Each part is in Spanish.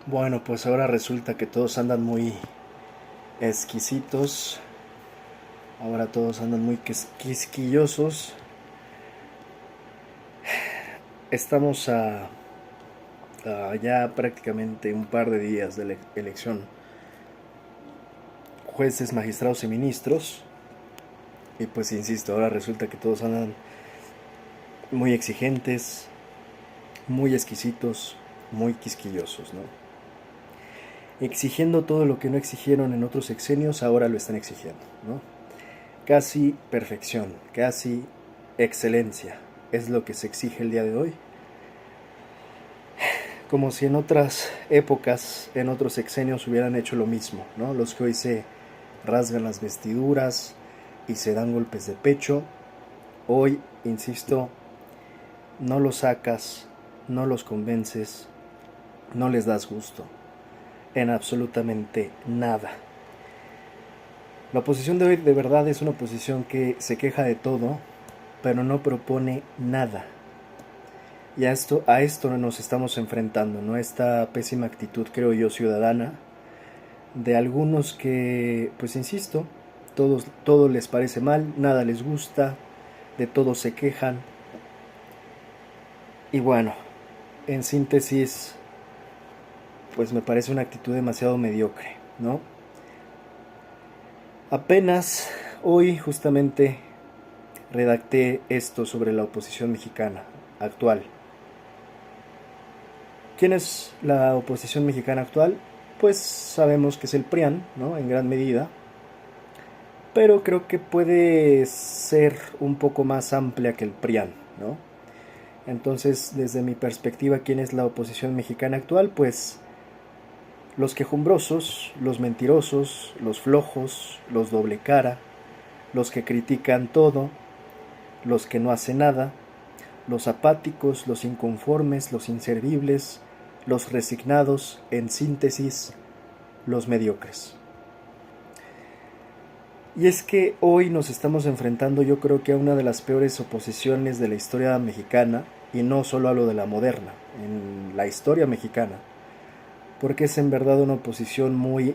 Bueno, pues ahora resulta que todos andan muy exquisitos, ahora todos andan muy quisquillosos. Estamos a ya prácticamente un par de días de la elección. Jueces, magistrados y ministros. Y pues insisto, ahora resulta que todos andan muy exigentes, muy exquisitos, muy quisquillosos, ¿no? Exigiendo todo lo que no exigieron en otros sexenios, ahora lo están exigiendo, ¿no? Casi perfección, casi excelencia es lo que se exige el día de hoy. Como si en otras épocas, en otros sexenios hubieran hecho lo mismo, ¿no? Los que hoy se rasgan las vestiduras y se dan golpes de pecho, hoy, insisto, no los sacas, no los convences, no les das gusto en absolutamente nada. La oposición de hoy de verdad es una oposición que se queja de todo, pero no propone nada. Y a esto nos estamos enfrentando, ¿no? Esta pésima actitud, creo yo, ciudadana, de algunos que, pues insisto, todo les parece mal, nada les gusta, de todo se quejan. Y bueno, en síntesis, pues me parece una actitud demasiado mediocre, ¿no? Apenas hoy justamente redacté esto sobre la oposición mexicana actual. ¿Quién es la oposición mexicana actual? Pues sabemos que es el PRIAN, ¿no? En gran medida. Pero creo que puede ser un poco más amplia que el PRIAN, ¿no? Entonces, desde mi perspectiva, ¿quién es la oposición mexicana actual? Pues los quejumbrosos, los mentirosos, los flojos, los doble cara, los que critican todo, los que no hacen nada, los apáticos, los inconformes, los inservibles, los resignados, en síntesis, los mediocres. Y es que hoy nos estamos enfrentando, yo creo que a una de las peores oposiciones de la historia mexicana, y no solo a lo de la moderna, en la historia mexicana, porque es en verdad una oposición muy,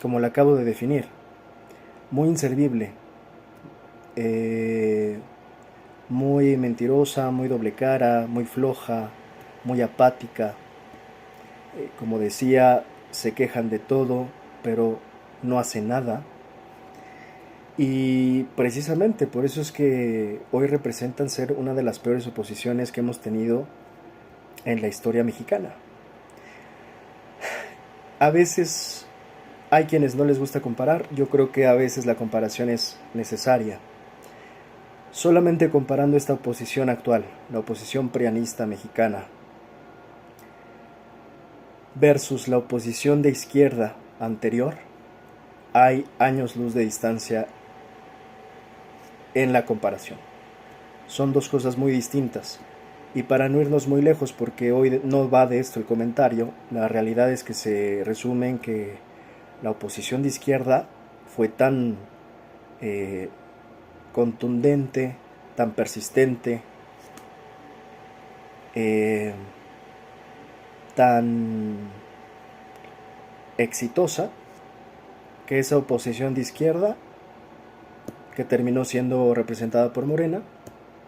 como la acabo de definir, muy inservible, eh, muy mentirosa, muy doble cara, muy floja, muy apática. Como decía, se quejan de todo, pero no hacen nada. Y precisamente por eso es que hoy representan ser una de las peores oposiciones que hemos tenido en la historia mexicana. A veces hay quienes no les gusta comparar, yo creo que a veces la comparación es necesaria. Solamente comparando esta oposición actual, la oposición prianista mexicana, versus la oposición de izquierda anterior, hay años luz de distancia en la comparación. Son dos cosas muy distintas. Y para no irnos muy lejos, porque hoy no va de esto el comentario, la realidad es que se resume en que la oposición de izquierda fue tan eh, contundente, tan persistente, eh, tan exitosa, que esa oposición de izquierda, que terminó siendo representada por Morena,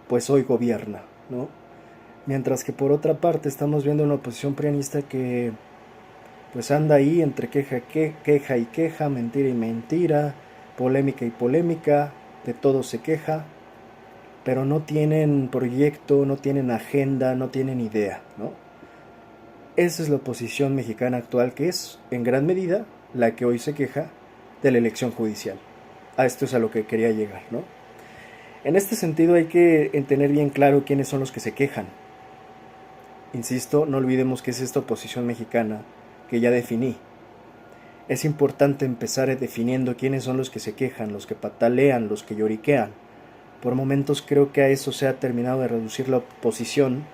pues hoy gobierna, ¿no? Mientras que por otra parte estamos viendo una oposición prianista que pues anda ahí entre queja y queja, mentira y mentira, polémica y polémica, de todo se queja, pero no tienen proyecto, no tienen agenda, no tienen idea, ¿no? Esa es la oposición mexicana actual, que es, en gran medida, la que hoy se queja de la elección judicial. A esto es a lo que quería llegar, ¿no? En este sentido hay que tener bien claro quiénes son los que se quejan. Insisto, no olvidemos que es esta oposición mexicana que ya definí. Es importante empezar definiendo quiénes son los que se quejan, los que patalean, los que lloriquean. Por momentos creo que a eso se ha terminado de reducir la oposición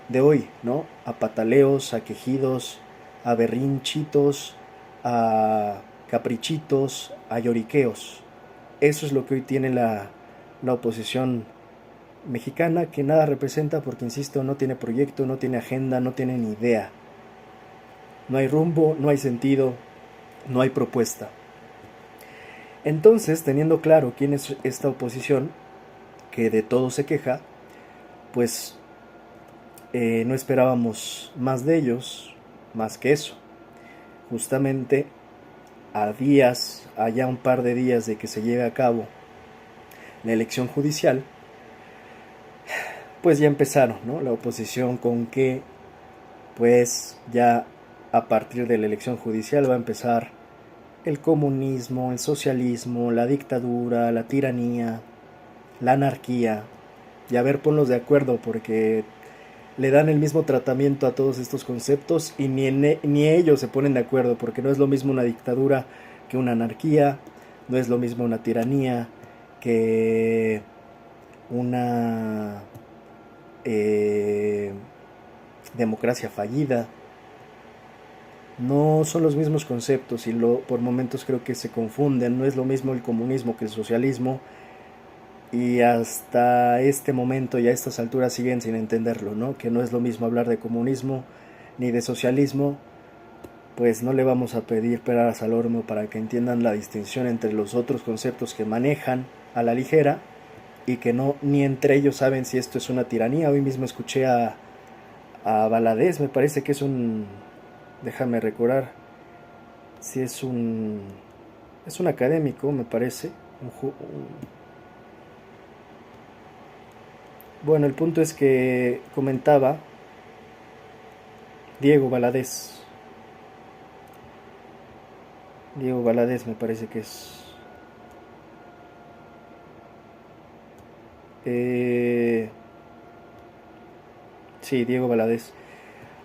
de hoy, ¿no? A pataleos, a quejidos, a berrinchitos, a caprichitos, a lloriqueos. Eso es lo que hoy tiene la oposición mexicana, que nada representa porque, insisto, no tiene proyecto, no tiene agenda, no tiene ni idea. No hay rumbo, no hay sentido, no hay propuesta. Entonces, teniendo claro quién es esta oposición, que de todo se queja, pues no esperábamos más de ellos, más que eso. Justamente a ya un par de días de que se lleve a cabo la elección judicial, pues ya empezaron, ¿no? La oposición con que, pues ya a partir de la elección judicial va a empezar el comunismo, el socialismo, la dictadura, la tiranía, la anarquía. Y a ver, ponlos de acuerdo porque le dan el mismo tratamiento a todos estos conceptos y ni ellos se ponen de acuerdo, porque no es lo mismo una dictadura que una anarquía, no es lo mismo una tiranía que una democracia fallida. No son los mismos conceptos y por momentos creo que se confunden. No es lo mismo el comunismo que el socialismo, y hasta este momento y a estas alturas siguen sin entenderlo, ¿no? Que no es lo mismo hablar de comunismo ni de socialismo. Pues no le vamos a pedir peras al horno para que entiendan la distinción entre los otros conceptos que manejan a la ligera y que no ni entre ellos saben si esto es una tiranía. Hoy mismo escuché a Valadez, me parece que es déjame recordar si es un académico, me parece, bueno, el punto es que comentaba Diego Valadez me parece que es, sí, Diego Valadez,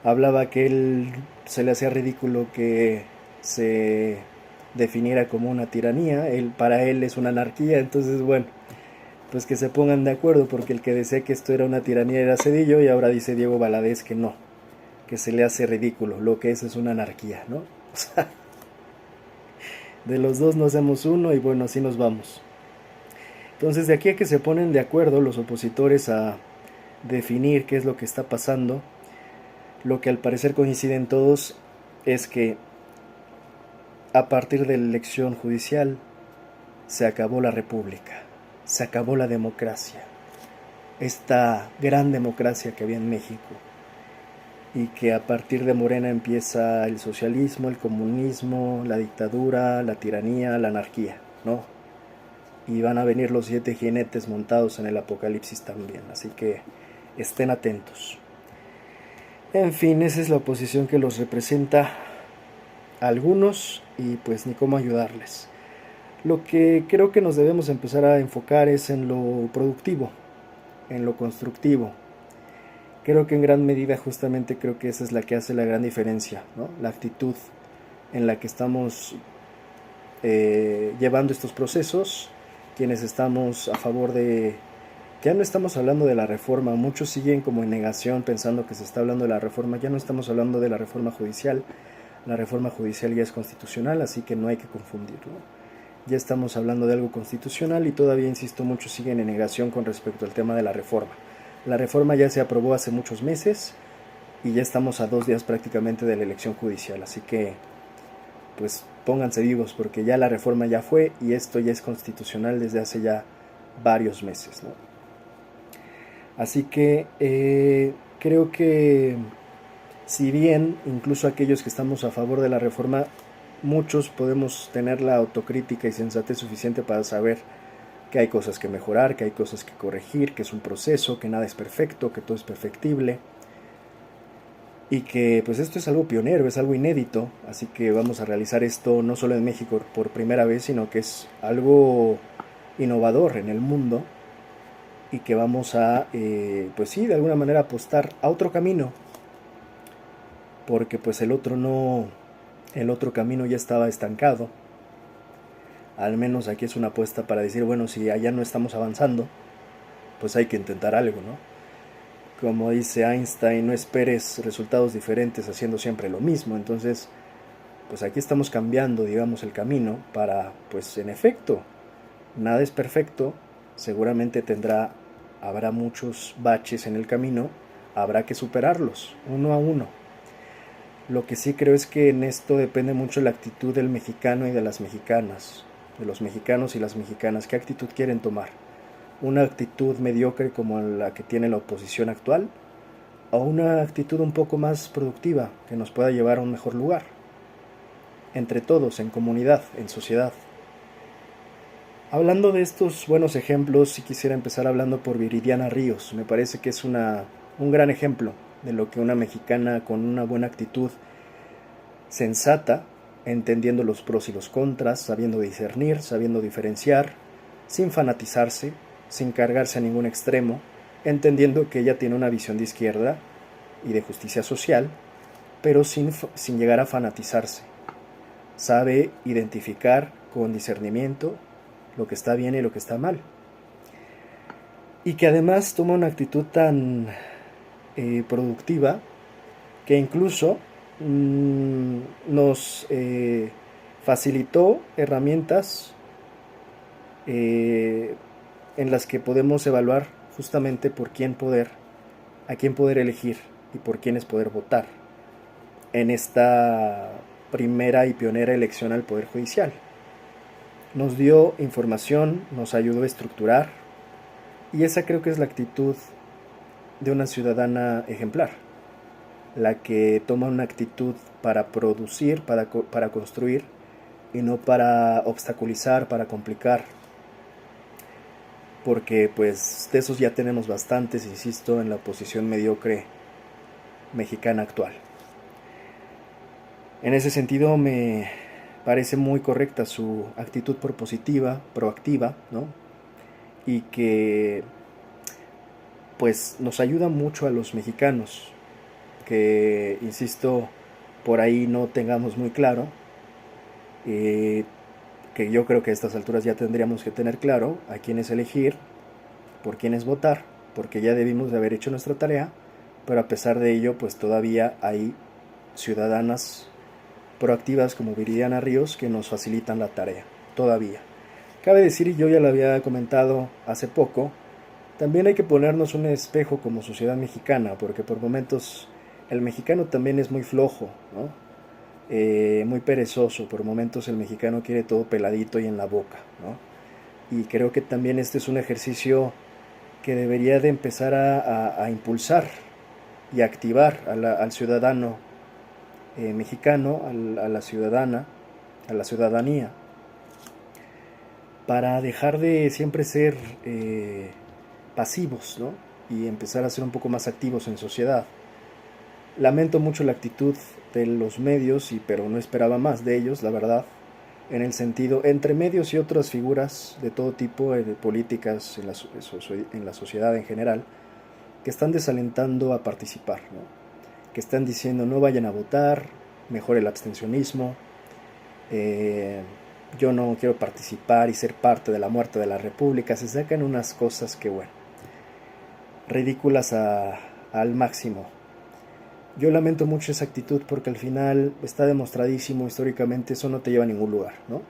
hablaba que él se le hacía ridículo que se definiera como una tiranía, para él es una anarquía. Entonces bueno, pues que se pongan de acuerdo, porque el que decía que esto era una tiranía era Zedillo y ahora dice Diego Valadez que no, que se le hace ridículo, lo que es una anarquía, ¿no? O sea, de los dos no hacemos uno y bueno, así nos vamos. Entonces de aquí a que se ponen de acuerdo los opositores a definir qué es lo que está pasando, lo que al parecer coinciden todos es que a partir de la elección judicial se acabó la república, se acabó la democracia, esta gran democracia que había en México, y que a partir de Morena empieza el socialismo, el comunismo, la dictadura, la tiranía, la anarquía, ¿no? Y van a venir los 7 jinetes montados en el apocalipsis también, así que estén atentos. En fin, esa es la oposición que los representa a algunos y pues ni cómo ayudarles. Lo que creo que nos debemos empezar a enfocar es en lo productivo, en lo constructivo. Creo que en gran medida justamente creo que esa es la que hace la gran diferencia, ¿no? La actitud en la que estamos llevando estos procesos, quienes estamos a favor de... Ya no estamos hablando de la reforma, muchos siguen como en negación pensando que se está hablando de la reforma, ya no estamos hablando de la reforma judicial, la reforma judicial ya es constitucional, así que no hay que confundirlo. Ya estamos hablando de algo constitucional y todavía, insisto, muchos siguen en negación con respecto al tema de la reforma. La reforma ya se aprobó hace muchos meses y ya estamos a 2 días prácticamente de la elección judicial, así que pues pónganse vivos porque ya la reforma ya fue y esto ya es constitucional desde hace ya varios meses, ¿no? Así que creo que si bien incluso aquellos que estamos a favor de la reforma, muchos podemos tener la autocrítica y sensatez suficiente para saber que hay cosas que mejorar, que hay cosas que corregir, que es un proceso, que nada es perfecto, que todo es perfectible y que pues esto es algo pionero, es algo inédito, así que vamos a realizar esto no solo en México por primera vez, sino que es algo innovador en el mundo y que vamos a, pues sí, de alguna manera apostar a otro camino, porque pues el otro camino ya estaba estancado. Al menos aquí es una apuesta para decir, bueno, si allá no estamos avanzando, pues hay que intentar algo, ¿no? Como dice Einstein, no esperes resultados diferentes haciendo siempre lo mismo. Entonces, pues aquí estamos cambiando, digamos, el camino para, pues en efecto, nada es perfecto, seguramente habrá muchos baches en el camino, habrá que superarlos uno a uno. Lo que sí creo es que en esto depende mucho la actitud del mexicano y de las mexicanas, de los mexicanos y las mexicanas. ¿Qué actitud quieren tomar? ¿Una actitud mediocre como la que tiene la oposición actual? ¿O una actitud un poco más productiva que nos pueda llevar a un mejor lugar? Entre todos, en comunidad, en sociedad. Hablando de estos buenos ejemplos, sí quisiera empezar hablando por Viridiana Ríos. Me parece que es un gran ejemplo de lo que una mexicana con una buena actitud sensata, entendiendo los pros y los contras, sabiendo discernir, sabiendo diferenciar, sin fanatizarse, sin cargarse a ningún extremo, entendiendo que ella tiene una visión de izquierda y de justicia social, pero sin llegar a fanatizarse. Sabe identificar con discernimiento lo que está bien y lo que está mal. Y que además toma una actitud tan productiva que incluso nos facilitó herramientas en las que podemos evaluar justamente a quién poder elegir y por quiénes poder votar en esta primera y pionera elección al Poder Judicial. Nos dio información, nos ayudó a estructurar, y esa creo que es la actitud de una ciudadana ejemplar, la que toma una actitud para producir, para construir, y no para obstaculizar, para complicar, porque pues de esos ya tenemos bastantes, insisto, en la oposición mediocre mexicana actual. En ese sentido me parece muy correcta su actitud propositiva, proactiva, ¿no? Y que pues nos ayuda mucho a los mexicanos, que insisto, por ahí no tengamos muy claro, que yo creo que a estas alturas ya tendríamos que tener claro a quiénes elegir, por quiénes votar, porque ya debimos de haber hecho nuestra tarea, pero a pesar de ello, pues todavía hay ciudadanas proactivas como Viridiana Ríos que nos facilitan la tarea, todavía. Cabe decir, y yo ya lo había comentado hace poco, también hay que ponernos un espejo como sociedad mexicana, porque por momentos el mexicano también es muy flojo, ¿no? Muy perezoso, por momentos el mexicano quiere todo peladito y en la boca, ¿no? Y creo que también este es un ejercicio que debería de empezar a impulsar y activar al ciudadano mexicano, a la ciudadana, a la ciudadanía, para dejar de siempre ser pasivos, ¿no? Y empezar a ser un poco más activos en sociedad. Lamento mucho la actitud de los medios, pero no esperaba más de ellos, la verdad, en el sentido, entre medios y otras figuras de todo tipo, de políticas en la sociedad en general, que están desalentando a participar, ¿no? Que están diciendo no vayan a votar, mejor el abstencionismo, yo no quiero participar y ser parte de la muerte de la república. Se sacan unas cosas que, bueno, ridículas al máximo. Yo lamento mucho esa actitud porque al final está demostradísimo históricamente, eso no te lleva a ningún lugar, ¿no?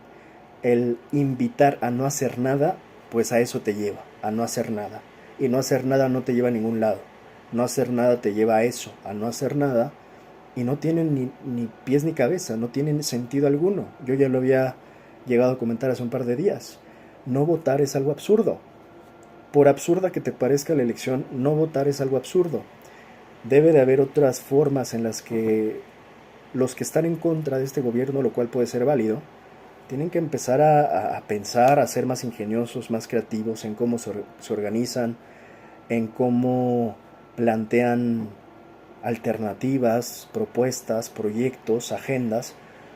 El invitar a no hacer nada, pues a eso te lleva, a no hacer nada. Y no hacer nada no te lleva a ningún lado. No hacer nada te lleva a eso, a no hacer nada, y no tienen ni pies ni cabeza, no tienen sentido alguno. Yo ya lo había llegado a comentar hace un par de días. No votar es algo absurdo. Por absurda que te parezca la elección, no votar es algo absurdo. Debe de haber otras formas en las que los que están en contra de este gobierno, lo cual puede ser válido, tienen que empezar a pensar, a ser más ingeniosos, más creativos en cómo se organizan, en cómo plantean alternativas, propuestas, proyectos, agendas,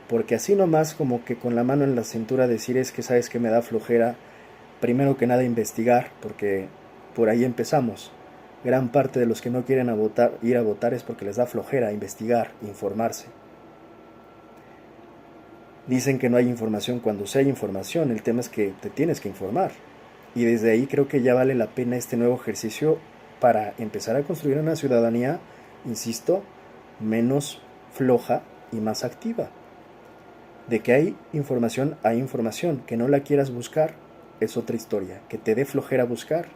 porque así nomás como que con la mano en la cintura decir es que sabes que me da flojera, primero que nada investigar, porque por ahí empezamos. Gran parte de los que no quieren ir a votar es porque les da flojera investigar, informarse. Dicen que no hay información cuando sí hay información, el tema es que te tienes que informar. Y desde ahí creo que ya vale la pena este nuevo ejercicio para empezar a construir una ciudadanía, insisto, menos floja y más activa. De que hay información, que no la quieras buscar es otra historia, que te dé flojera buscar,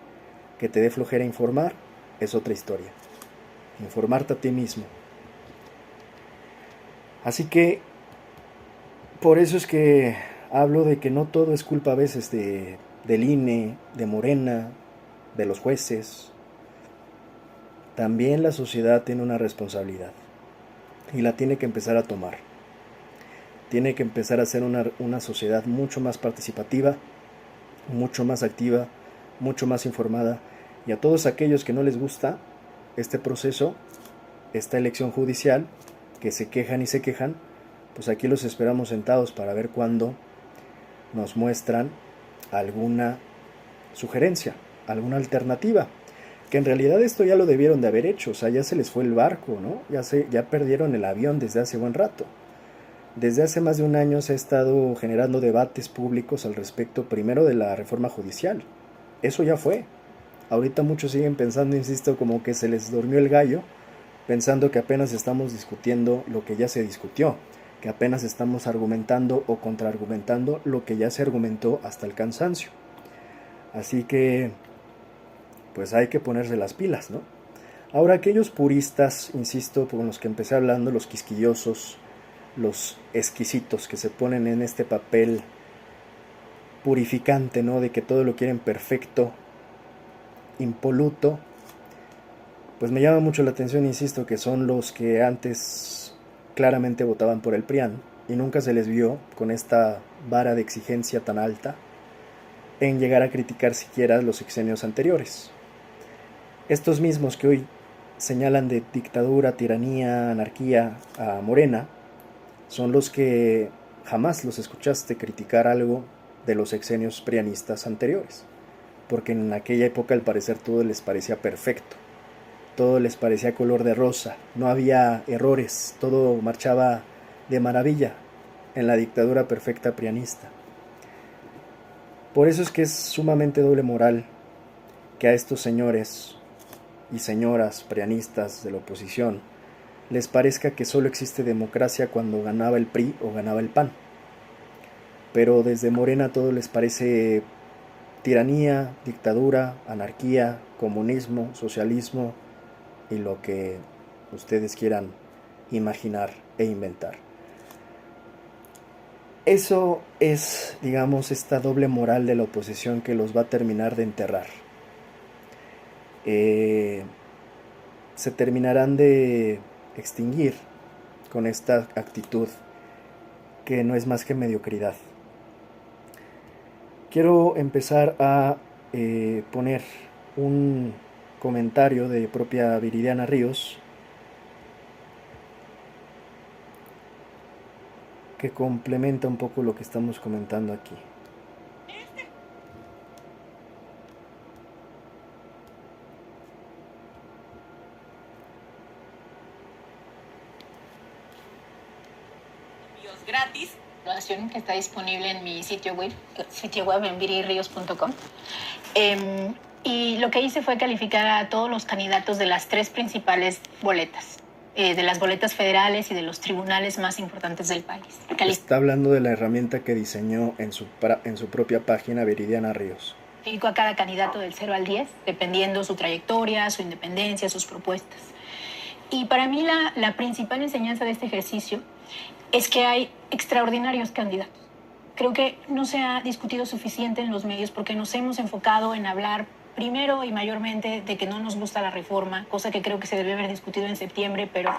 que te dé flojera informar, es otra historia. Informarte a ti mismo. Así que por eso es que hablo de que no todo es culpa a veces del INE, de Morena, de los jueces. También la sociedad tiene una responsabilidad y la tiene que empezar a tomar. Tiene que empezar a ser una sociedad mucho más participativa, mucho más activa, mucho más informada. Y a todos aquellos que no les gusta este proceso, esta elección judicial, que se quejan y se quejan, pues aquí los esperamos sentados para ver cuándo nos muestran alguna sugerencia, alguna alternativa. Que en realidad esto ya lo debieron de haber hecho, o sea, ya se les fue el barco, ¿no? Ya perdieron el avión desde hace buen rato. Desde hace más de un año se ha estado generando debates públicos al respecto, primero de la reforma judicial. Eso ya fue. Ahorita muchos siguen pensando, insisto, como que se les durmió el gallo, pensando que apenas estamos discutiendo lo que ya se discutió, que apenas estamos argumentando o contraargumentando lo que ya se argumentó hasta el cansancio. Así que, pues hay que ponerse las pilas, ¿no? Ahora, aquellos puristas, insisto, con los que empecé hablando, los quisquillosos, los exquisitos que se ponen en este papel purificante, ¿no? De que todo lo quieren perfecto, impoluto, pues me llama mucho la atención, insisto, que son los que antes claramente votaban por el PRIAN y nunca se les vio con esta vara de exigencia tan alta en llegar a criticar siquiera los sexenios anteriores. Estos mismos que hoy señalan de dictadura, tiranía, anarquía a Morena, son los que jamás los escuchaste criticar algo de los sexenios prianistas anteriores, porque en aquella época al parecer todo les parecía perfecto, todo les parecía color de rosa, no había errores, todo marchaba de maravilla en la dictadura perfecta prianista. Por eso es que es sumamente doble moral que a estos señores y señoras prianistas de la oposición les parezca que solo existe democracia cuando ganaba el PRI o ganaba el PAN. Pero desde Morena todo les parece tiranía, dictadura, anarquía, comunismo, socialismo y lo que ustedes quieran imaginar e inventar. Eso es, digamos, esta doble moral de la oposición que los va a terminar de enterrar. Se terminarán de extinguir con esta actitud que no es más que mediocridad. Quiero empezar a poner un comentario de propia Viridiana Ríos que complementa un poco lo que estamos comentando aquí. Gratis, que está disponible en mi sitio web en viriríos.com. Y lo que hice fue calificar a todos los candidatos de las tres principales boletas, de las boletas federales y de los tribunales más importantes del país. Está hablando de la herramienta que diseñó en su propia página Viridiana Ríos. Califico a cada candidato del 0 al 10, dependiendo su trayectoria, su independencia, sus propuestas. Y para mí la principal enseñanza de este ejercicio es que hay extraordinarios candidatos. Creo que no se ha discutido suficiente en los medios porque nos hemos enfocado en hablar primero y mayormente de que no nos gusta la reforma, cosa que creo que se debe haber discutido en septiembre, pero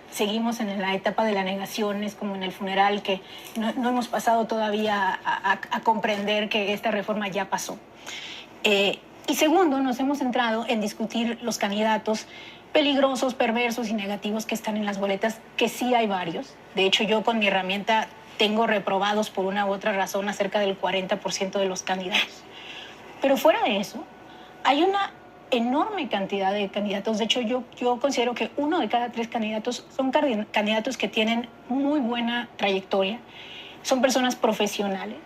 seguimos en la etapa de la negación, es como en el funeral que no hemos pasado todavía a comprender que esta reforma ya pasó. Y segundo, nos hemos centrado en discutir los candidatos peligrosos, perversos y negativos que están en las boletas, que sí hay varios. De hecho, yo con mi herramienta tengo reprobados por una u otra razón a cerca del 40% de los candidatos. Pero fuera de eso, hay una enorme cantidad de candidatos. De hecho, yo considero que 1 de cada 3 candidatos son candidatos que tienen muy buena trayectoria, son personas profesionales.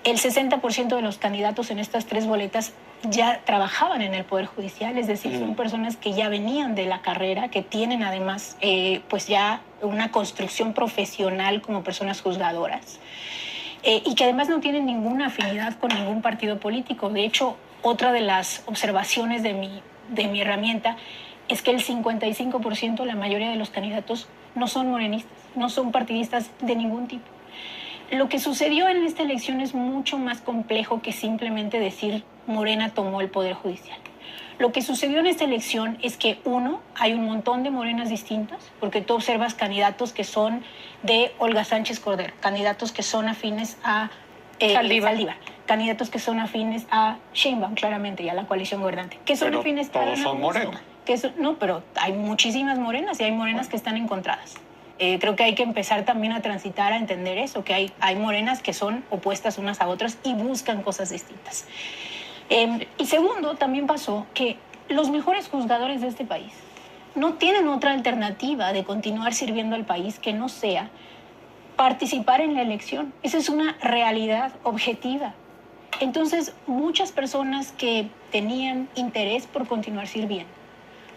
El 60% de los candidatos en estas 3 boletas ya trabajaban en el Poder Judicial, es decir, son personas que ya venían de la carrera, que tienen además pues ya una construcción profesional como personas juzgadoras y que además no tienen ninguna afinidad con ningún partido político. De hecho, otra de las observaciones de mi herramienta es que el 55%, la mayoría de los candidatos, no son morenistas, no son partidistas de ningún tipo. Lo que sucedió en esta elección es mucho más complejo que simplemente decir Morena tomó el Poder Judicial. Lo que sucedió en esta elección es que, uno, hay un montón de morenas distintas, porque tú observas candidatos que son de Olga Sánchez Cordero, candidatos que son afines a Saldívar, candidatos que son afines a Sheinbaum, claramente, y a la coalición gobernante, que son pero afines todos son morenas. No, pero hay muchísimas morenas y hay morenas que están encontradas. Creo que hay que empezar también a transitar, a entender eso, que hay morenas que son opuestas unas a otras y buscan cosas distintas. Y segundo, también pasó que los mejores juzgadores de este país no tienen otra alternativa de continuar sirviendo al país que no sea participar en la elección. Esa es una realidad objetiva. Entonces, muchas personas que tenían interés por continuar sirviendo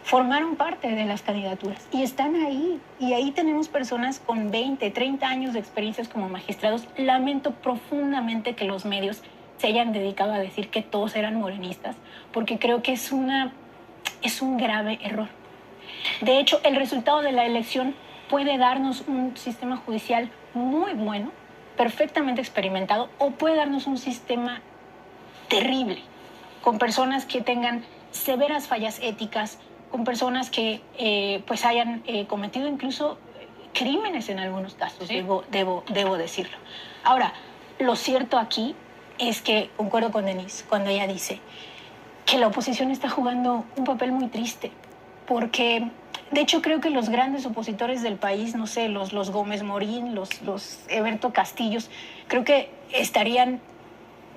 formaron parte de las candidaturas y están ahí. Y ahí tenemos personas con 20, 30 años de experiencias como magistrados. Lamento profundamente que los medios se hayan dedicado a decir que todos eran morenistas, porque creo que es un grave error. De hecho, el resultado de la elección puede darnos un sistema judicial muy bueno, perfectamente experimentado, o puede darnos un sistema terrible, con personas que tengan severas fallas éticas, con personas que pues hayan cometido incluso crímenes en algunos casos, ¿sí? Debo decirlo. Ahora, lo cierto aquí es que concuerdo con Denise cuando ella dice que la oposición está jugando un papel muy triste, porque de hecho creo que los grandes opositores del país, no sé, los Gómez Morín, los Eberto Castillos, creo que estarían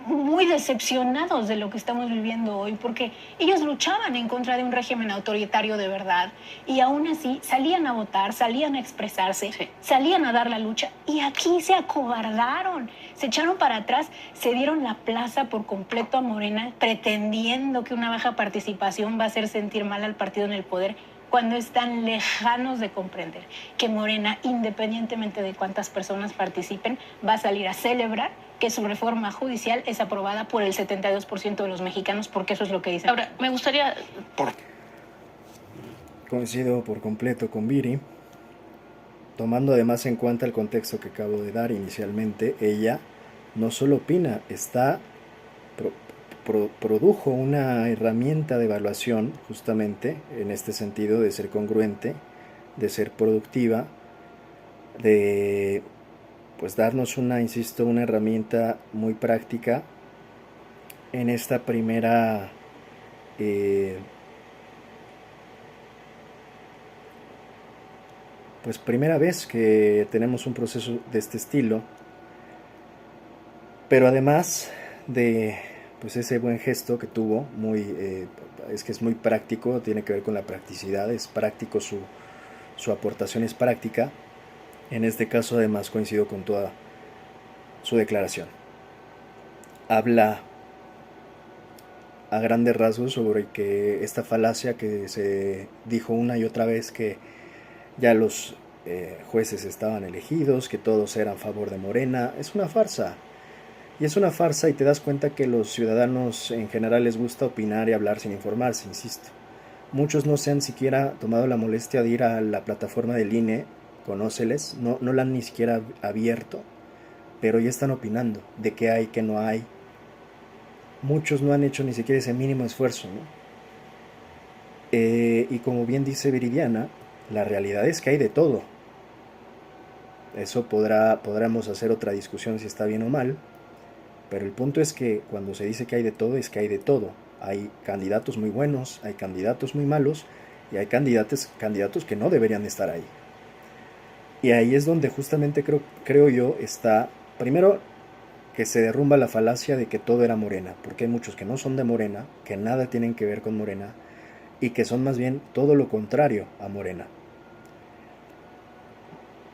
muy decepcionados de lo que estamos viviendo hoy, porque ellos luchaban en contra de un régimen autoritario de verdad y aún así salían a votar, salían a expresarse, sí, salían a dar la lucha, y aquí se acobardaron, se echaron para atrás, se dieron la plaza por completo a Morena, pretendiendo que una baja participación va a hacer sentir mal al partido en el poder, cuando están lejanos de comprender que Morena, independientemente de cuántas personas participen, va a salir a celebrar que su reforma judicial es aprobada por el 72% de los mexicanos, porque eso es lo que dicen. Ahora, me gustaría... Coincido por completo con Viri, tomando además en cuenta el contexto que acabo de dar inicialmente. Ella no solo opina, produjo una herramienta de evaluación justamente en este sentido de ser congruente, de ser productiva, de pues darnos una herramienta muy práctica en esta primera primera vez que tenemos un proceso de este estilo, pero además de pues ese buen gesto que tuvo, es que es muy práctico, tiene que ver con la practicidad, es práctico, su aportación es práctica. En este caso además coincido con toda su declaración. Habla a grandes rasgos sobre que esta falacia que se dijo una y otra vez, que ya los jueces estaban elegidos, que todos eran a favor de Morena, es una farsa. Y es una farsa, y te das cuenta que los ciudadanos en general les gusta opinar y hablar sin informarse, insisto. Muchos no se han siquiera tomado la molestia de ir a la plataforma del INE, conóceles, no la han ni siquiera abierto, pero ya están opinando de qué hay, qué no hay. Muchos no han hecho ni siquiera ese mínimo esfuerzo, ¿no? Y como bien dice Viridiana, la realidad es que hay de todo. Eso podremos hacer otra discusión si está bien o mal, pero el punto es que cuando se dice que hay de todo, es que hay de todo. Hay candidatos muy buenos, hay candidatos muy malos, y hay candidatos que no deberían estar ahí. Y ahí es donde justamente creo yo está, primero, que se derrumba la falacia de que todo era Morena, porque hay muchos que no son de Morena, que nada tienen que ver con Morena, y que son más bien todo lo contrario a Morena,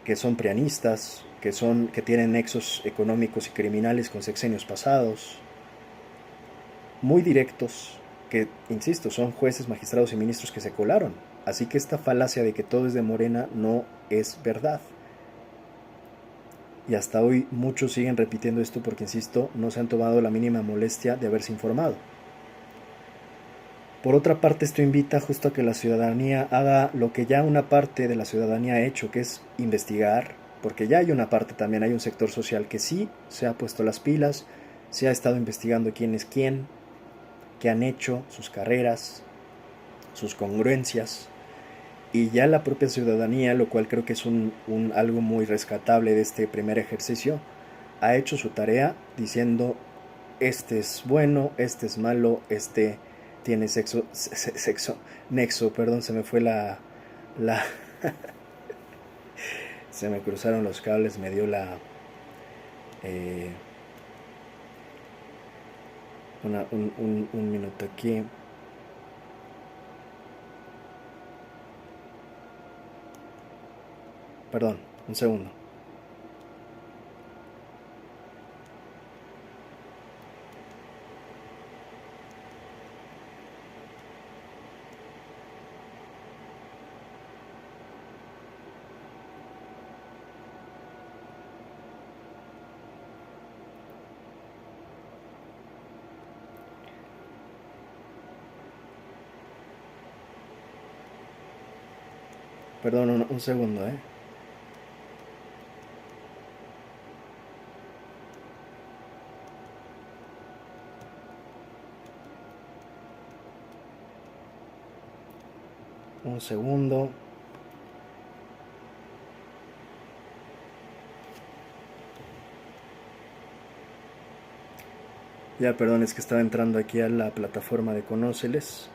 que son prianistas, que tienen nexos económicos y criminales con sexenios pasados, muy directos, que, insisto, son jueces, magistrados y ministros que se colaron. Así que esta falacia de que todo es de Morena no es verdad. Y hasta hoy muchos siguen repitiendo esto porque, insisto, no se han tomado la mínima molestia de haberse informado. Por otra parte, esto invita justo a que la ciudadanía haga lo que ya una parte de la ciudadanía ha hecho, que es investigar, porque ya hay una parte también, hay un sector social que sí se ha puesto las pilas, se ha estado investigando quién es quién, qué han hecho, sus carreras, sus congruencias, y ya la propia ciudadanía, lo cual creo que es algo muy rescatable de este primer ejercicio, ha hecho su tarea diciendo: este es bueno, este es malo, este tiene nexo, perdón, se me fue la se me cruzaron los cables, me dio eh, un minuto aquí. Perdón, un segundo. Perdón, un segundo, un segundo. Ya, perdón, es que estaba entrando aquí a la plataforma de Conóceles.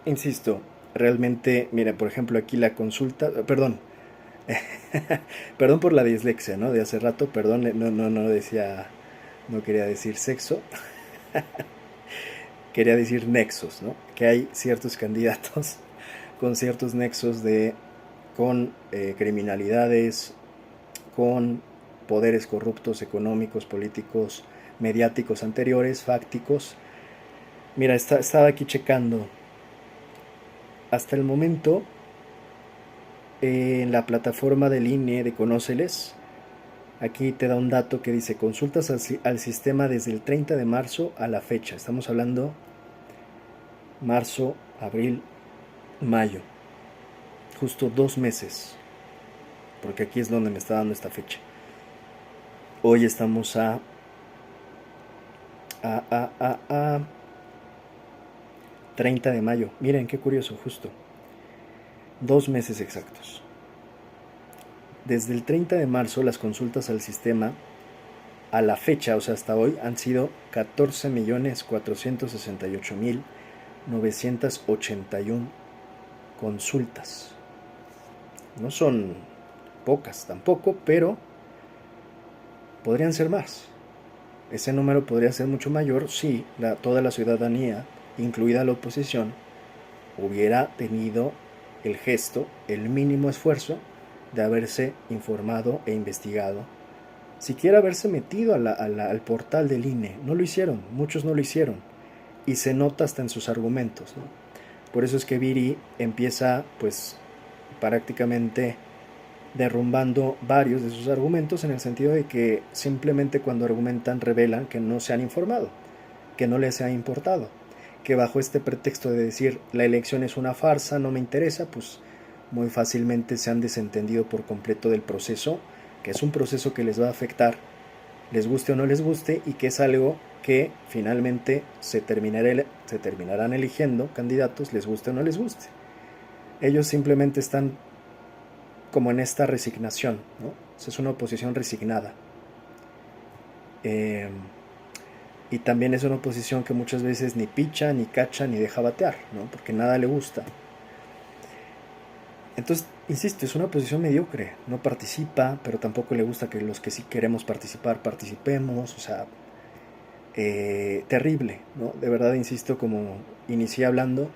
Insisto, realmente, mira, por ejemplo, aquí la consulta, perdón, perdón por la dislexia, ¿no? De hace rato, perdón, no decía, no quería decir sexo, quería decir nexos, ¿no? Que hay ciertos candidatos con ciertos nexos con criminalidades, con poderes corruptos económicos, políticos, mediáticos anteriores, fácticos. Mira, estaba aquí checando. Hasta el momento, en la plataforma del INE de Conóceles, aquí te da un dato que dice: consultas al sistema desde el 30 de marzo a la fecha. Estamos hablando marzo, abril, mayo. Justo 2 meses. Porque aquí es donde me está dando esta fecha. Hoy estamos a 30 de mayo. Miren qué curioso, justo 2 meses exactos. Desde el 30 de marzo las consultas al sistema a la fecha, o sea hasta hoy, han sido 14.468.981 consultas. No son pocas tampoco, pero podrían ser más. Ese número podría ser mucho mayor si toda la ciudadanía, incluida la oposición, hubiera tenido el gesto, el mínimo esfuerzo de haberse informado e investigado, siquiera haberse metido al portal del INE. No lo hicieron, muchos no lo hicieron, y se nota hasta en sus argumentos, ¿no? Por eso es que Viri empieza pues prácticamente derrumbando varios de sus argumentos, en el sentido de que simplemente cuando argumentan revelan que no se han informado, que no les ha importado, que bajo este pretexto de decir la elección es una farsa, no me interesa, pues muy fácilmente se han desentendido por completo del proceso, que es un proceso que les va a afectar, les guste o no les guste, y que es algo que finalmente se terminarán eligiendo candidatos, les guste o no les guste. Ellos simplemente están como en esta resignación, ¿no? Es una oposición resignada. Y también es una oposición que muchas veces ni picha, ni cacha, ni deja batear, ¿no? Porque nada le gusta. Entonces, insisto, es una oposición mediocre. No participa, pero tampoco le gusta que los que sí queremos participar, participemos. O sea, terrible, ¿no? De verdad, insisto, como inicié hablando,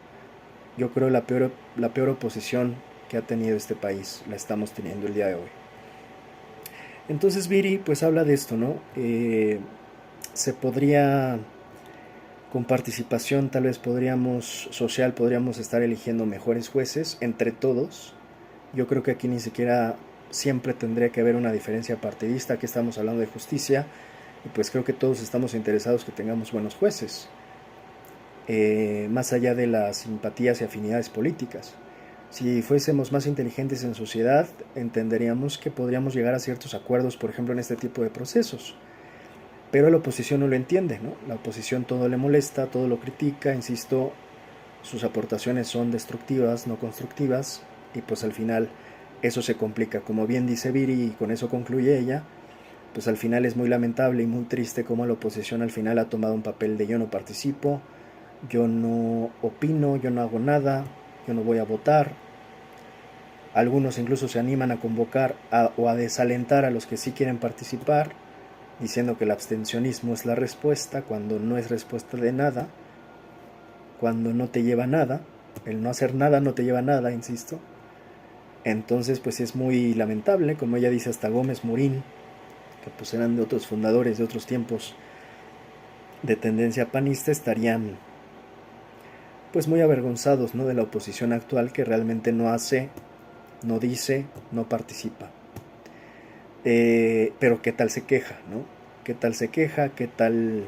yo creo la peor oposición que ha tenido este país la estamos teniendo el día de hoy. Entonces Viri pues habla de esto, ¿no? Se podría, con participación tal vez podríamos estar eligiendo mejores jueces entre todos. Yo creo que aquí ni siquiera siempre tendría que haber una diferencia partidista. Aquí estamos hablando de justicia, y pues creo que todos estamos interesados que tengamos buenos jueces, más allá de las simpatías y afinidades políticas. Si fuésemos más inteligentes en sociedad, entenderíamos que podríamos llegar a ciertos acuerdos, por ejemplo, en este tipo de procesos. Pero la oposición no lo entiende, ¿no? La oposición todo le molesta, todo lo critica, insisto, sus aportaciones son destructivas, no constructivas, y pues al final eso se complica. Como bien dice Viri, y con eso concluye ella, pues al final es muy lamentable y muy triste cómo la oposición al final ha tomado un papel de yo no participo, yo no opino, yo no hago nada, yo no voy a votar. Algunos incluso se animan a convocar o a desalentar a los que sí quieren participar, diciendo que el abstencionismo es la respuesta, cuando no es respuesta de nada, cuando no te lleva a nada. El no hacer nada no te lleva a nada, insisto. Entonces pues es muy lamentable, como ella dice, hasta Gómez Morín, que pues eran de otros fundadores de otros tiempos de tendencia panista, estarían pues muy avergonzados, ¿no?, de la oposición actual, que realmente no hace, no dice, no participa. Pero qué tal se queja, ¿no? ¿Qué tal se queja? ¿Qué tal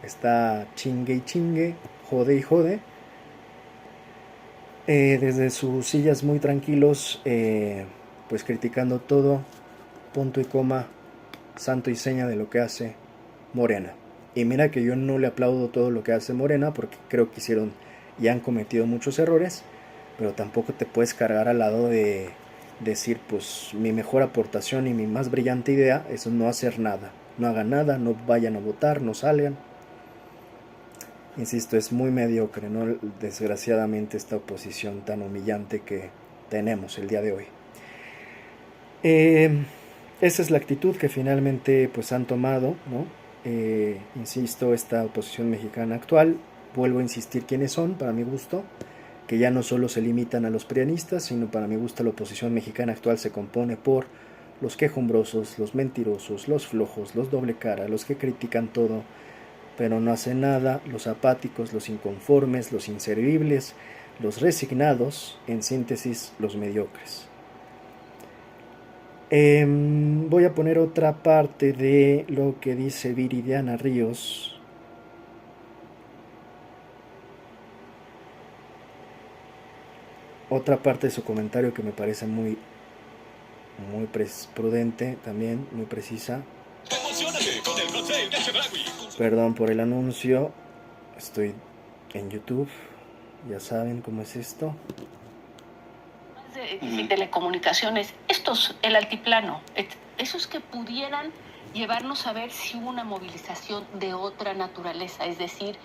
está chingue y chingue, jode y jode? Desde sus sillas muy tranquilos, pues criticando todo, punto y coma, santo y seña de lo que hace Morena. Y mira que yo no le aplaudo todo lo que hace Morena, porque creo que hicieron y han cometido muchos errores, pero tampoco te puedes cargar al lado de decir, pues mi mejor aportación y mi más brillante idea es no hacer nada. No hagan nada, no vayan a votar, no salgan. Insisto, es muy mediocre, ¿no?, desgraciadamente, esta oposición tan humillante que tenemos el día de hoy. Esa es la actitud que finalmente pues han tomado, ¿no? Insisto, esta oposición mexicana actual, vuelvo a insistir quiénes son, para mi gusto, que ya no solo se limitan a los prianistas, sino para mi gusto la oposición mexicana actual se compone por los quejumbrosos, los mentirosos, los flojos, los doble cara, los que critican todo, pero no hacen nada, los apáticos, los inconformes, los inservibles, los resignados, en síntesis, los mediocres. Voy a poner otra parte de lo que dice Viridiana Ríos. Otra parte de su comentario que me parece muy prudente también, muy precisa. Perdón por el anuncio, estoy en YouTube, ya saben cómo es esto. De telecomunicaciones, el altiplano, esos que pudieran llevarnos a ver si hubo una movilización de otra naturaleza, es decir,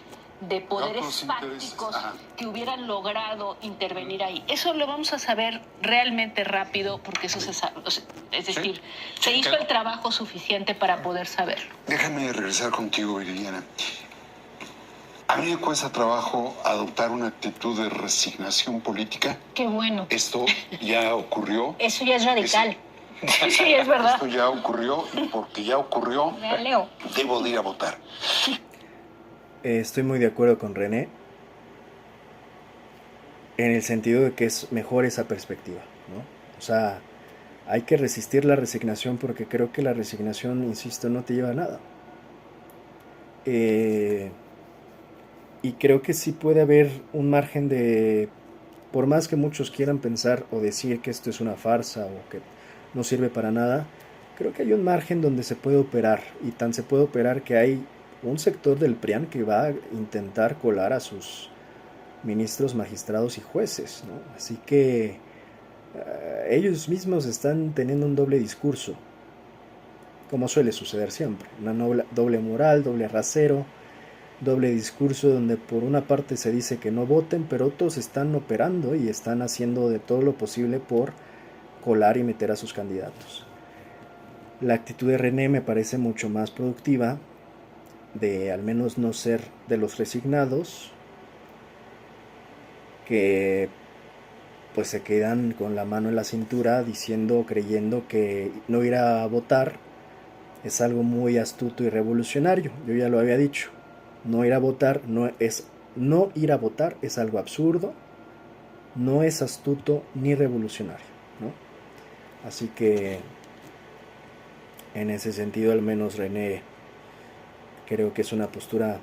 de poderes fácticos que hubieran logrado intervenir ahí. Eso lo vamos a saber realmente rápido, porque eso se sabe. Es decir, se hizo el trabajo suficiente para poder saberlo. Déjame regresar contigo, Viridiana. A mí me cuesta trabajo adoptar una actitud de resignación política. Qué bueno. Esto ya ocurrió. Eso ya es radical. Sí, es verdad. Esto ya ocurrió, y porque ya ocurrió, Leo, debo de ir a votar. Estoy muy de acuerdo con René, en el sentido de que es mejor esa perspectiva, ¿no? O sea, hay que resistir la resignación, porque creo que la resignación, insisto, no te lleva a nada. Y creo que sí puede haber un margen de, por más que muchos quieran pensar o decir que esto es una farsa o que no sirve para nada, creo que hay un margen donde se puede operar, y tan se puede operar que hay un sector del PRIAN que va a intentar colar a sus ministros, magistrados y jueces, ¿no? Así que ellos mismos están teniendo un doble discurso, como suele suceder siempre, una doble moral, doble rasero, doble discurso, donde por una parte se dice que no voten, pero otros están operando y están haciendo de todo lo posible por colar y meter a sus candidatos. La actitud de René me parece mucho más productiva, de al menos no ser de los resignados, que pues se quedan con la mano en la cintura diciendo, creyendo que no ir a votar es algo muy astuto y revolucionario. Yo ya lo había dicho, no ir a votar es algo absurdo, no es astuto ni revolucionario, ¿no? Así que en ese sentido al menos René Creo que es una postura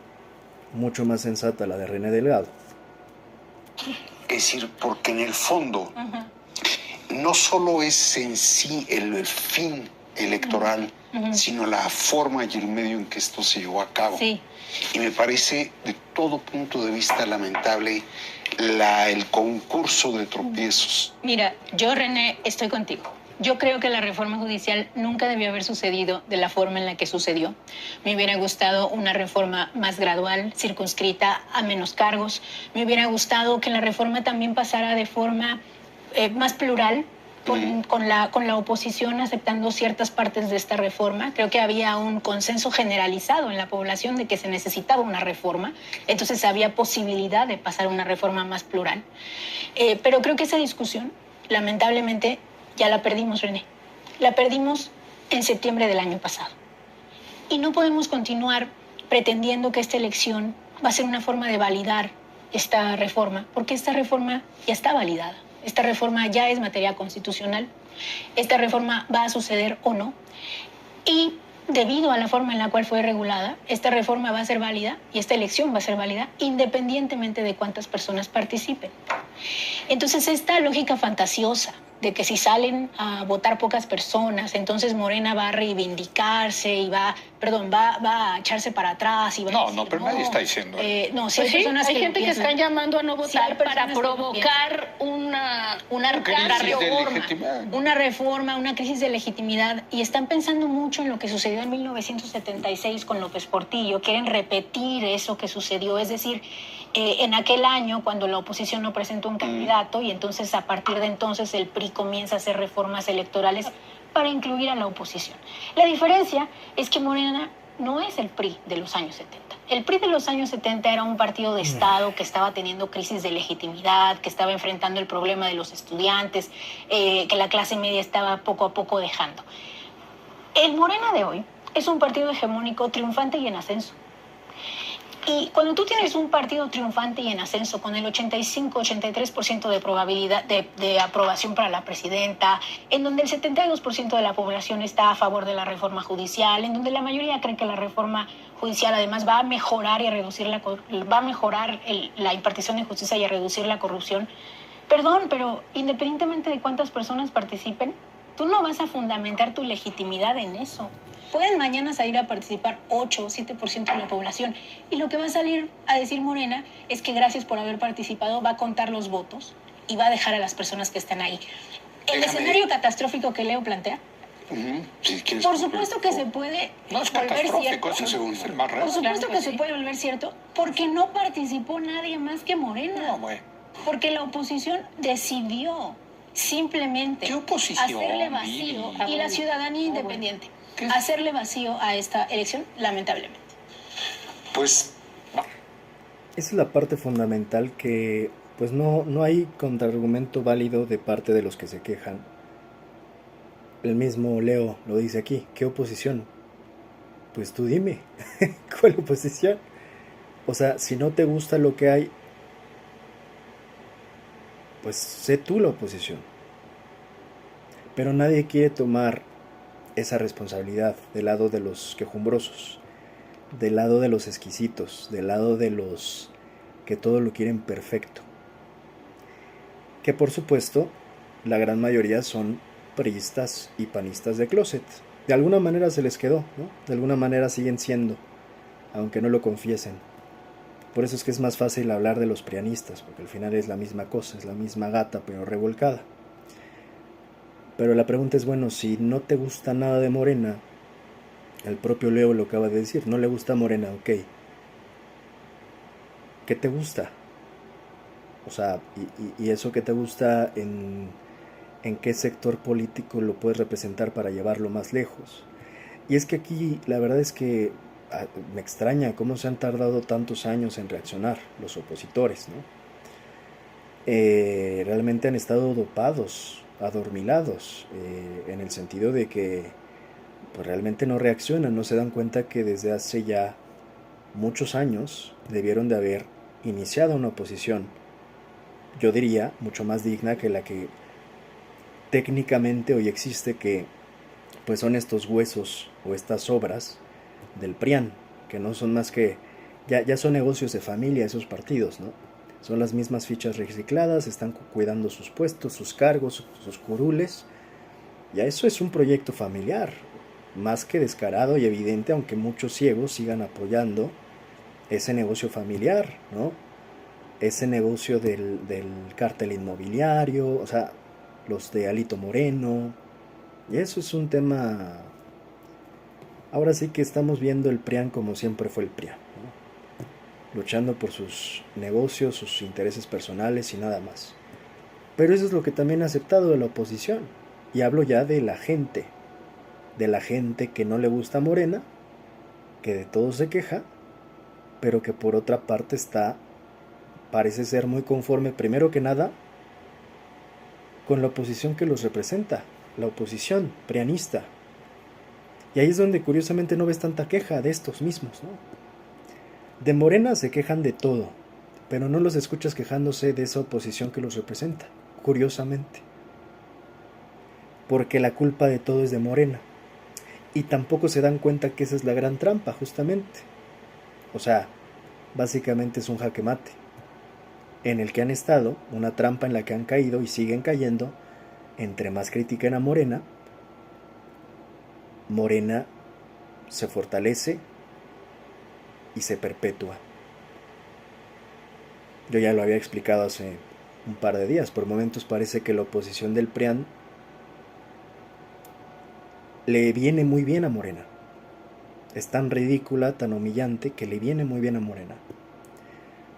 mucho más sensata la de René Delgado. Es decir, porque en el fondo no solo es en sí el fin electoral, sino la forma y el medio en que esto se llevó a cabo. Sí. Y me parece de todo punto de vista lamentable el concurso de tropiezos. Mira, yo, René, estoy contigo. Yo creo que la reforma judicial nunca debió haber sucedido de la forma en la que sucedió. Me hubiera gustado una reforma más gradual, circunscrita a menos cargos. Me hubiera gustado que la reforma también pasara de forma más plural, con la oposición aceptando ciertas partes de esta reforma. Creo que había un consenso generalizado en la población de que se necesitaba una reforma. Entonces había posibilidad de pasar una reforma más plural. Pero creo que esa discusión, lamentablemente, ya la perdimos, René. La perdimos en septiembre del año pasado. Y no podemos continuar pretendiendo que esta elección va a ser una forma de validar esta reforma, porque esta reforma ya está validada. Esta reforma ya es materia constitucional. Esta reforma va a suceder o no. Y debido a la forma en la cual fue regulada, esta reforma va a ser válida y esta elección va a ser válida independientemente de cuántas personas participen. Entonces, esta lógica fantasiosa de que si salen a votar pocas personas, entonces Morena va a reivindicarse y va a echarse para atrás y va a decir, pero nadie está diciendo eso. No, sí, hay personas hay que gente que están llamando a no votar para provocar una reforma, una crisis de legitimidad, y están pensando mucho en lo que sucedió en 1976 con López Portillo. Quieren repetir eso que sucedió, es decir, en aquel año cuando la oposición no presentó un candidato, y entonces a partir de entonces el PRI comienza a hacer reformas electorales para incluir a la oposición. La diferencia es que Morena no es el PRI de los años 70. El PRI de los años 70 era un partido de Estado que estaba teniendo crisis de legitimidad, que estaba enfrentando el problema de los estudiantes, que la clase media estaba poco a poco dejando. El Morena de hoy es un partido hegemónico, triunfante y en ascenso. Y cuando tú tienes un partido triunfante y en ascenso con el 85-83% de probabilidad de aprobación para la presidenta, en donde el 72% de la población está a favor de la reforma judicial, en donde la mayoría cree que la reforma judicial además va a mejorar y a reducir la impartición de justicia y a reducir la corrupción. Perdón, pero independientemente de cuántas personas participen, tú no vas a fundamentar tu legitimidad en eso. Pueden mañana salir a participar 8 o 7% de la población, y lo que va a salir a decir Morena es que gracias por haber participado va a contar los votos y va a dejar a las personas que están ahí. El escenario catastrófico que Leo plantea, por supuesto que se puede volver cierto. Es el más real. Por supuesto que se puede volver cierto, porque no participó nadie más que Morena. Porque la oposición decidió simplemente hacerle vacío, y la ciudadanía independiente hacerle vacío a esta elección, lamentablemente. Pues Esa es la parte fundamental, que pues no hay contraargumento válido de parte de los que se quejan. El mismo Leo lo dice aquí. ¿Qué oposición? Pues tú dime, ¿cuál oposición? O sea, si no te gusta lo que hay, pues sé tú la oposición. Pero nadie quiere tomar esa responsabilidad del lado de los quejumbrosos, del lado de los exquisitos, del lado de los que todo lo quieren perfecto. Que por supuesto, la gran mayoría son priistas y panistas de closet. De alguna manera se les quedó, ¿no? De alguna manera siguen siendo, aunque no lo confiesen. Por eso es que es más fácil hablar de los prianistas, porque al final es la misma cosa, es la misma gata, pero revolcada. Pero la pregunta es, bueno, si no te gusta nada de Morena, el propio Leo lo acaba de decir, no le gusta Morena, ok. ¿Qué te gusta? O sea, y eso que te gusta, ¿en qué sector político lo puedes representar para llevarlo más lejos? Y es que aquí la verdad es que me extraña cómo se han tardado tantos años en reaccionar los opositores, ¿no? Realmente han estado dopados, adormilados, en el sentido de que pues realmente no reaccionan, no se dan cuenta que desde hace ya muchos años debieron de haber iniciado una oposición, yo diría, mucho más digna que la que técnicamente hoy existe, que pues son estos huesos o estas obras del PRIAN, que no son más que, ya son negocios de familia esos partidos, ¿no? Son las mismas fichas recicladas, están cuidando sus puestos, sus cargos, sus curules. Ya eso es un proyecto familiar, más que descarado y evidente, aunque muchos ciegos sigan apoyando ese negocio familiar, ¿no? Ese negocio del cártel inmobiliario, o sea, los de Alito Moreno. Y eso es un tema. Ahora sí que estamos viendo el PRIAN como siempre fue el PRIAN, ¿no? Luchando por sus negocios, sus intereses personales y nada más. Pero eso es lo que también ha aceptado de la oposición. Y hablo ya de la gente que no le gusta Morena, que de todo se queja, pero que por otra parte parece ser muy conforme, primero que nada, con la oposición que los representa, la oposición prianista. Y ahí es donde curiosamente no ves tanta queja de estos mismos, ¿no? De Morena se quejan de todo, pero no los escuchas quejándose de esa oposición que los representa, curiosamente. Porque la culpa de todo es de Morena. Y tampoco se dan cuenta que esa es la gran trampa, justamente. O sea, básicamente es un jaque mate en el que han estado, una trampa en la que han caído y siguen cayendo. Entre más critiquen a Morena, Morena se fortalece y se perpetúa. Yo ya lo había explicado hace un par de días. Por momentos parece que la oposición del PRIAN le viene muy bien a Morena. Es tan ridícula, tan humillante, que le viene muy bien a Morena.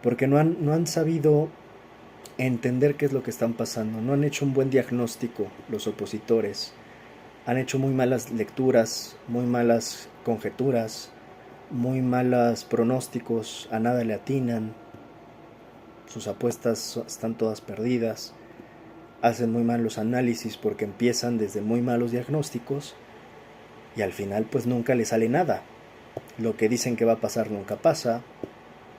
Porque no han sabido entender qué es lo que están pasando. No han hecho un buen diagnóstico los opositores. Han hecho muy malas lecturas, muy malas conjeturas, muy malos pronósticos, a nada le atinan. Sus apuestas están todas perdidas. Hacen muy malos análisis porque empiezan desde muy malos diagnósticos y al final pues nunca les sale nada. Lo que dicen que va a pasar nunca pasa.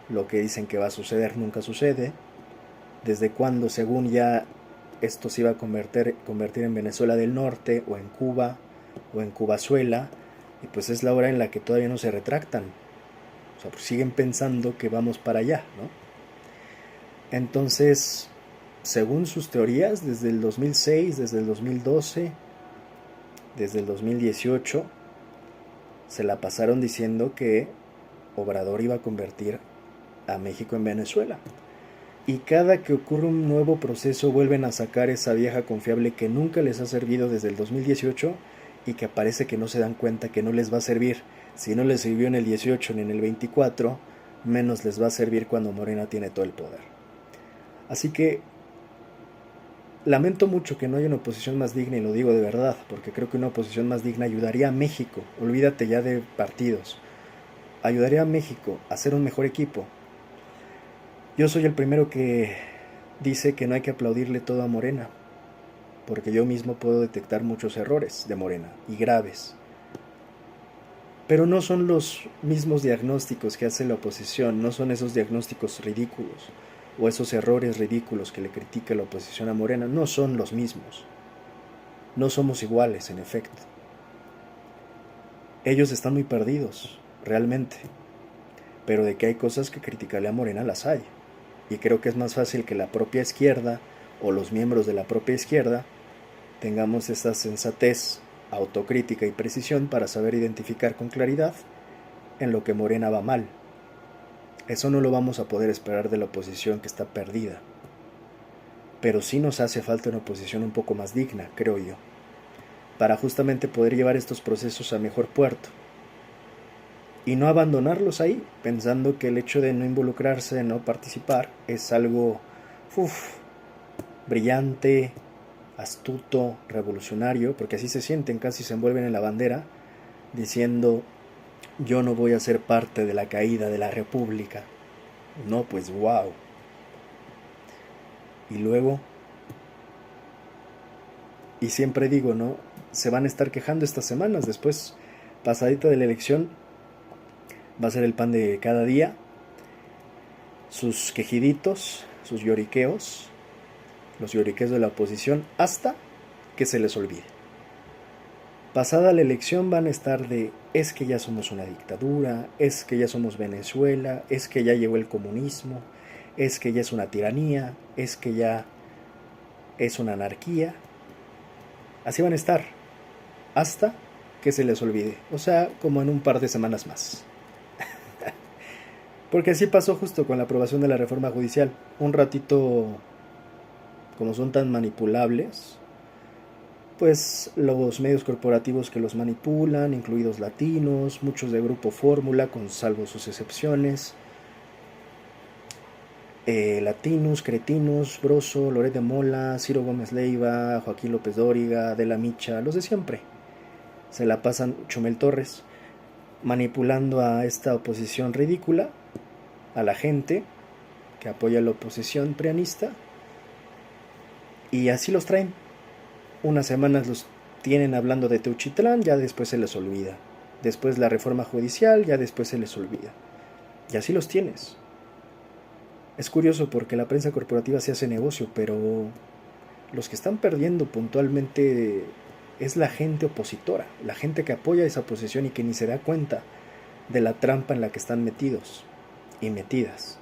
Lo que dicen que va a suceder nunca sucede. Desde cuando, según ya esto se iba a convertir en Venezuela del Norte o en Cuba o en Cubazuela, y pues es la hora en la que todavía no se retractan. O sea, pues siguen pensando que vamos para allá, ¿no? Entonces, según sus teorías, desde el 2006, desde el 2012, desde el 2018, se la pasaron diciendo que Obrador iba a convertir a México en Venezuela. Y cada que ocurre un nuevo proceso vuelven a sacar esa vieja confiable que nunca les ha servido desde el 2018 y que parece que no se dan cuenta que no les va a servir. Si no les sirvió en el 18 ni en el 24, menos les va a servir cuando Morena tiene todo el poder. Así que lamento mucho que no haya una oposición más digna, y lo digo de verdad, porque creo que una oposición más digna ayudaría a México, olvídate ya de partidos, ayudaría a México a ser un mejor equipo. Yo soy el primero que dice que no hay que aplaudirle todo a Morena, porque yo mismo puedo detectar muchos errores de Morena, y graves. Pero no son los mismos diagnósticos que hace la oposición, no son esos diagnósticos ridículos, o esos errores ridículos que le critica la oposición a Morena, no son los mismos. No somos iguales, en efecto. Ellos están muy perdidos, realmente. Pero de que hay cosas que criticarle a Morena, las hay. Y creo que es más fácil que la propia izquierda, o los miembros de la propia izquierda, tengamos esa sensatez, autocrítica y precisión para saber identificar con claridad en lo que Morena va mal. Eso no lo vamos a poder esperar de la oposición que está perdida. Pero sí nos hace falta una oposición un poco más digna, creo yo, para justamente poder llevar estos procesos a mejor puerto. Y no abandonarlos ahí, pensando que el hecho de no involucrarse, de no participar, es algo brillante, astuto, revolucionario, porque así se sienten, casi se envuelven en la bandera, diciendo: yo no voy a ser parte de la caída de la República. No, pues wow. Y luego, y siempre digo, ¿no? Se van a estar quejando estas semanas, después, pasadita de la elección, va a ser el pan de cada día, sus quejiditos, sus lloriqueos, los lloriqueos de la oposición, hasta que se les olvide. Pasada la elección van a estar de es que ya somos una dictadura, es que ya somos Venezuela, es que ya llegó el comunismo, es que ya es una tiranía, es que ya es una anarquía. Así van a estar hasta que se les olvide, o sea, como en un par de semanas más. Porque así pasó justo con la aprobación de la reforma judicial. Un ratito, como son tan manipulables, pues los medios corporativos que los manipulan, incluidos latinos, muchos de Grupo Fórmula, con salvo sus excepciones, latinos, cretinos, Broso, Loret de Mola, Ciro Gómez Leiva, Joaquín López Dóriga, De la Micha, los de siempre. Se la pasan Chumel Torres manipulando a esta oposición ridícula, a la gente que apoya a la oposición prianista, y así los traen. Unas semanas los tienen hablando de Teuchitlán, ya después se les olvida. Después la reforma judicial, ya después se les olvida. Y así los tienes. Es curioso porque la prensa corporativa se hace negocio, pero los que están perdiendo puntualmente es la gente opositora, la gente que apoya esa oposición y que ni se da cuenta de la trampa en la que están metidos y metidas.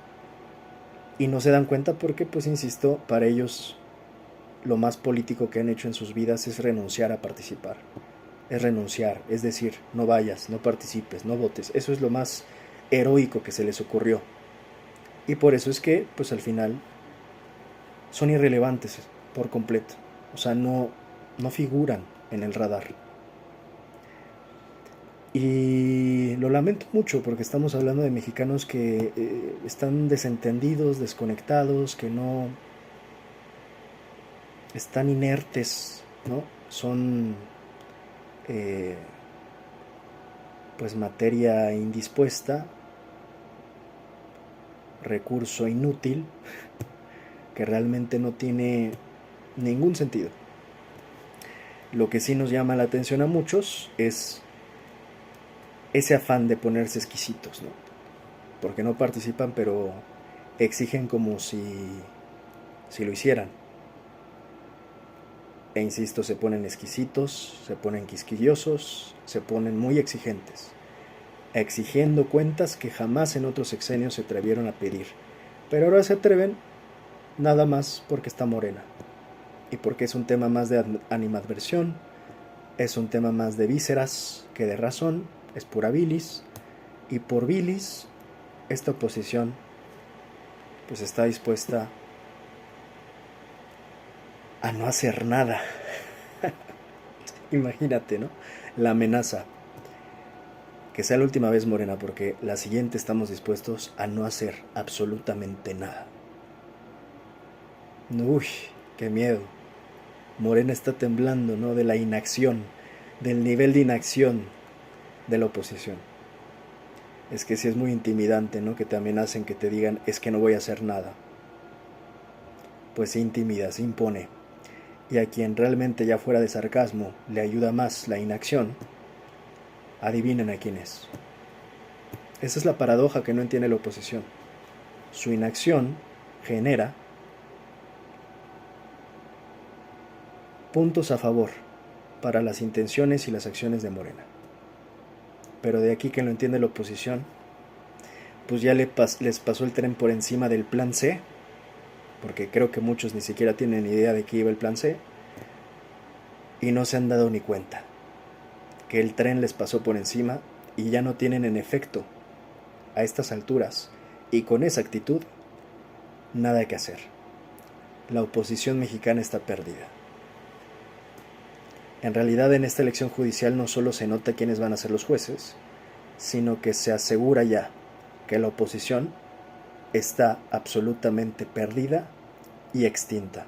Y no se dan cuenta porque, pues insisto, para ellos lo más político que han hecho en sus vidas es renunciar a participar. Es renunciar, es decir, no vayas, no participes, no votes. Eso es lo más heroico que se les ocurrió. Y por eso es que, pues al final, son irrelevantes por completo. O sea, no figuran en el radar. Y lo lamento mucho porque estamos hablando de mexicanos que están desentendidos, desconectados, que no están inertes, ¿no? Son pues materia indispuesta, recurso inútil, que realmente no tiene ningún sentido. Lo que sí nos llama la atención a muchos es ese afán de ponerse exquisitos, ¿no? Porque no participan, pero exigen como si lo hicieran. E insisto, se ponen exquisitos, se ponen quisquillosos, se ponen muy exigentes, exigiendo cuentas que jamás en otros sexenios se atrevieron a pedir. Pero ahora se atreven nada más porque está Morena. Y porque es un tema más de animadversión, es un tema más de vísceras que de razón, es pura bilis. Y por bilis, esta oposición pues está dispuesta a no hacer nada. Imagínate, ¿no? La amenaza. Que sea la última vez, Morena, porque la siguiente estamos dispuestos a no hacer absolutamente nada. Uy, qué miedo. Morena está temblando, ¿no? De la inacción, del nivel de inacción de la oposición. Es que sí es muy intimidante, ¿no? Que te amenacen, que te digan, es que no voy a hacer nada. Pues se intimida, se impone. Y a quien realmente, ya fuera de sarcasmo, le ayuda más la inacción, adivinen a quién es. Esa es la paradoja que no entiende la oposición. Su inacción genera puntos a favor para las intenciones y las acciones de Morena. Pero de aquí que lo entiende la oposición, pues ya les pasó el tren por encima del plan C, porque creo que muchos ni siquiera tienen idea de qué iba el plan C, y no se han dado ni cuenta que el tren les pasó por encima y ya no tienen en efecto, a estas alturas y con esa actitud, nada que hacer. La oposición mexicana está perdida. En realidad, en esta elección judicial no solo se nota quiénes van a ser los jueces, sino que se asegura ya que la oposición está absolutamente perdida y extinta.